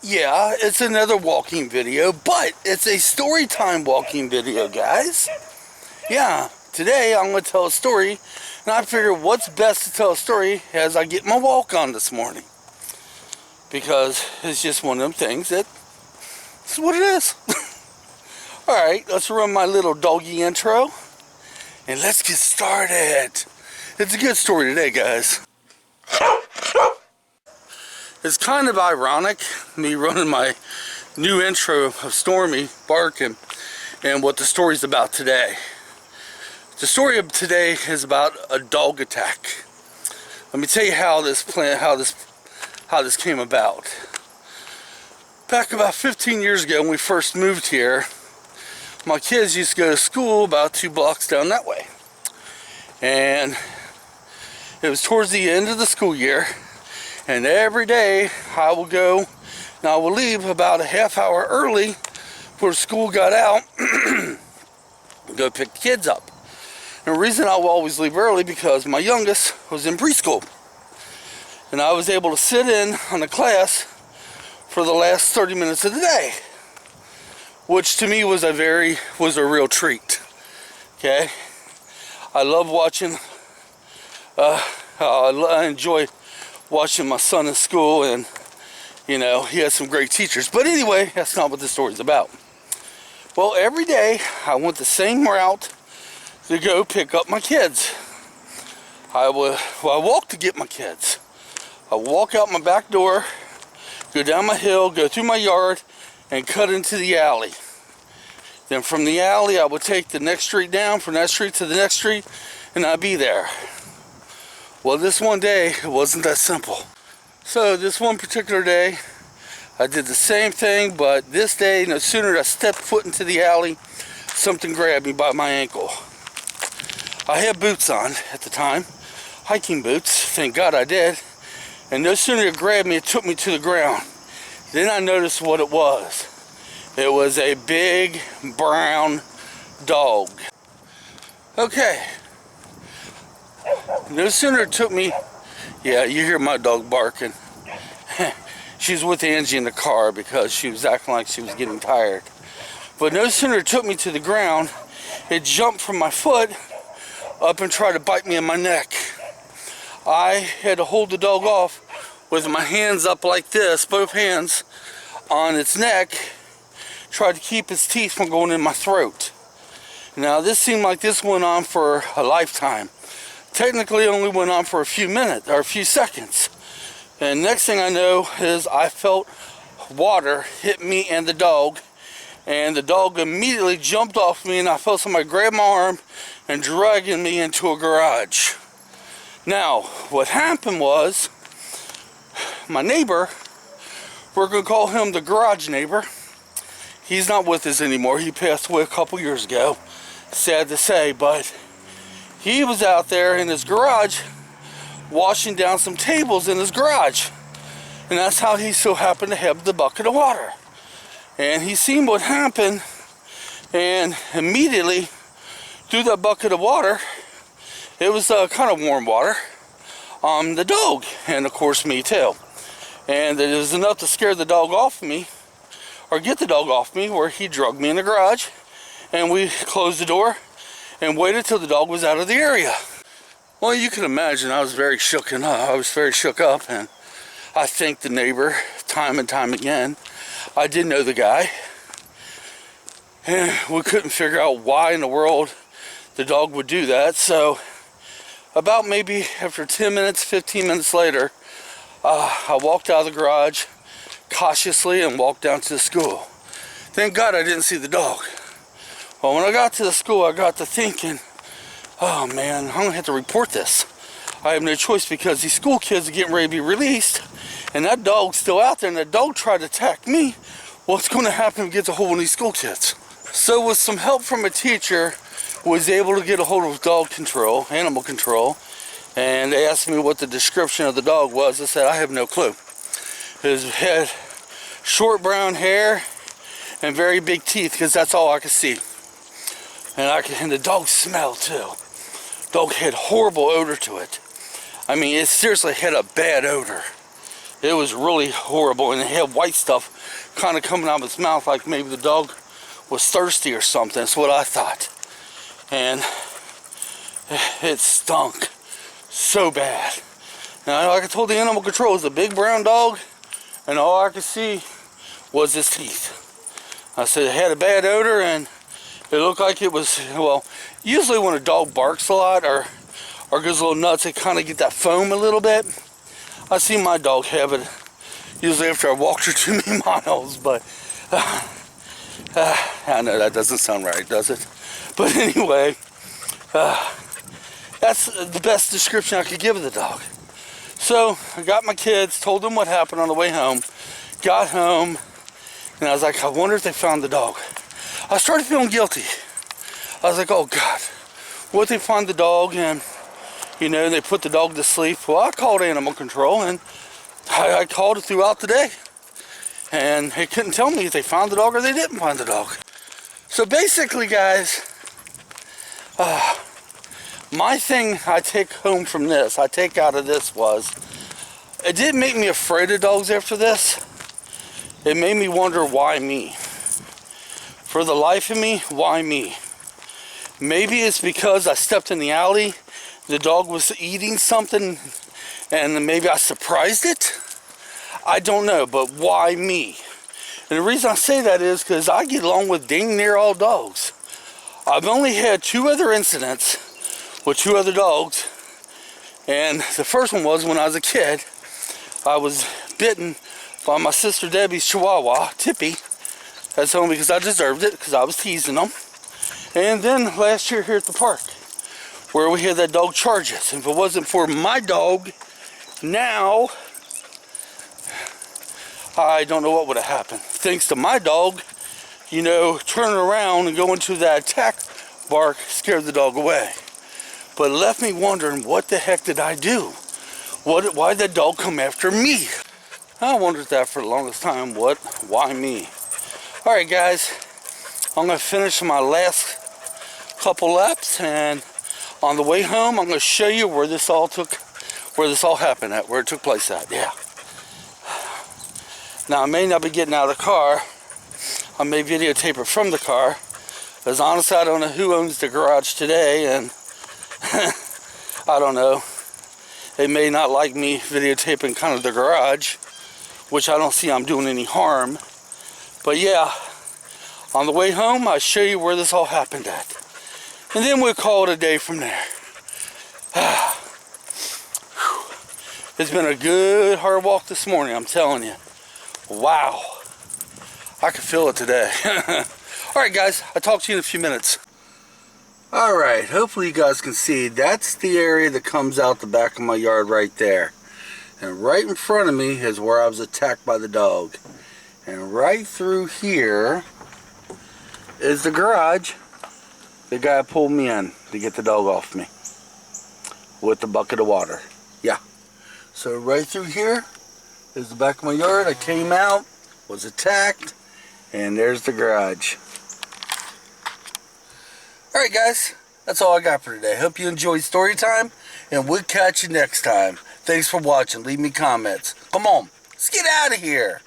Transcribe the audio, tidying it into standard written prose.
Yeah, it's another walking video, but it's a story time walking video, guys. Yeah, today I'm going to tell a story, and I figured what's best to tell a story as I get my walk on this morning. Because it's just one of them things it's what it is. Alright, let's run my little doggy intro, and let's get started. It's a good story today, guys. It's kind of ironic, me running my new intro of Stormy barking and what the story's about today. The story of today is about a dog attack. Let me tell you how this came about. Back about 15 years ago when we first moved here, my kids used to go to school about 2 blocks down that way. And it was towards the end of the school year. And every day I will go and I will leave about a half hour early before school got out, go pick the kids up. And the reason I will always leave early because my youngest was in preschool. And I was able to sit in on the class for the last 30 minutes of the day, which to me was a real treat. Okay? I love watching, I enjoy watching my son in school, and he has some great teachers. But anyway, that's not what the story's about. Well, every day I went the same route to go pick up my kids. I walk to get my kids. I walk out my back door, go down my hill, go through my yard, and cut into the alley. Then from the alley I would take the next street down, from that street to the next street, and I'd be there. Well, this one day, it wasn't that simple. So this one particular day, I did the same thing, but this day, no sooner than I stepped foot into the alley, something grabbed me by my ankle. I had boots on at the time, hiking boots, thank God I did. And no sooner it grabbed me, it took me to the ground. Then I noticed what it was. It was a big brown dog. Okay. No sooner it took me, yeah, you hear my dog barking. She's with Angie in the car because she was acting like she was getting tired. But no sooner it took me to the ground, it jumped from my foot up and tried to bite me in my neck. I had to hold the dog off with my hands up like this, both hands on its neck, tried to keep its teeth from going in my throat. Now this seemed like this went on for a lifetime. Technically it only went on for a few minutes or a few seconds. And next thing I know is I felt water hit me and the dog immediately jumped off me, and I felt somebody grab my arm and dragging me into a garage. Now, what happened was my neighbor, we're going to call him the garage neighbor. He's not with us anymore. He passed away a couple years ago. Sad to say, but he was out there in his garage washing down some tables in his garage. And that's how he so happened to have the bucket of water. And he seen what happened, and immediately threw that bucket of water. It was kind of warm water on the dog, and of course me too. And it was enough to scare the dog off me, or get the dog off me, where he drugged me in the garage, and we closed the door and waited till the dog was out of the area. Well, you can imagine I was very shook up, and I thanked the neighbor time and time again. I did know the guy, and we couldn't figure out why in the world the dog would do that. So about maybe after 10 minutes, 15 minutes later, I walked out of the garage cautiously and walked down to the school. Thank God I didn't see the dog. Well, when I got to the school, I got to thinking, oh man, I'm going to have to report this. I have no choice because these school kids are getting ready to be released, and that dog's still out there, and that dog tried to attack me. What's going to happen if it gets a hold of these school kids? So with some help from a teacher, was able to get a hold of dog control, animal control, and they asked me what the description of the dog was. I said, I have no clue. It had short brown hair and very big teeth, because that's all I could see. And the dog smelled too. Dog had horrible odor to it. I mean, it seriously had a bad odor. It was really horrible, and it had white stuff kind of coming out of its mouth, like maybe the dog was thirsty or something. That's what I thought. And it stunk so bad. Now, like I told the animal control, it was a big brown dog, and all I could see was his teeth. I said it had a bad odor, and it looked like it was, well, usually when a dog barks a lot or goes a little nuts, it kind of get that foam a little bit. I see my dog have it usually after I walked her too many miles, but I know that doesn't sound right, does it? But anyway, that's the best description I could give of the dog. So I got my kids, told them what happened on the way home, got home, and I was like, I wonder if they found the dog. I started feeling guilty. I was like, oh God, what if they find the dog and, you know, they put the dog to sleep? Well, I called animal control, and I called it throughout the day, and they couldn't tell me if they found the dog or they didn't find the dog. So basically, guys, my thing I take home from this, I take out of this was, it didn't make me afraid of dogs after this. It made me wonder, why me? For the life of me, why me? Maybe it's because I stepped in the alley, the dog was eating something, and maybe I surprised it. I don't know, but why me? And the reason I say that is because I get along with dang near all dogs. I've only had 2 other incidents with 2 other dogs, and the first one was when I was a kid. I was bitten by my sister Debbie's Chihuahua, Tippy. That's only because I deserved it, because I was teasing them. And then last year here at the park, where we had that dog charge us. And if it wasn't for my dog, now, I don't know what would have happened. Thanks to my dog, you know, turning around and going to that attack bark scared the dog away. But it left me wondering, what the heck did I do? Why did that dog come after me? I wondered that for the longest time. Why me? Alright guys, I'm going to finish my last couple laps, and on the way home I'm going to show you where this all happened at, where it took place at. Yeah. Now I may not be getting out of the car. I may videotape it from the car, because honestly I don't know who owns the garage today, and I don't know. They may not like me videotaping kind of the garage, which I don't see I'm doing any harm. But yeah, on the way home I'll show you where this all happened at. And then we'll call it a day from there. It's been a good hard walk this morning, I'm telling you. Wow. I can feel it today. Alright guys, I'll talk to you in a few minutes. Alright, hopefully you guys can see, that's the area that comes out the back of my yard right there. And right in front of me is where I was attacked by the dog. And right through here is the garage. The guy pulled me in to get the dog off me with the bucket of water. Yeah. So right through here is the back of my yard. I came out, was attacked, and there's the garage. Alright guys, that's all I got for today. Hope you enjoyed story time, and we'll catch you next time. Thanks for watching. Leave me comments. Come on, let's get out of here.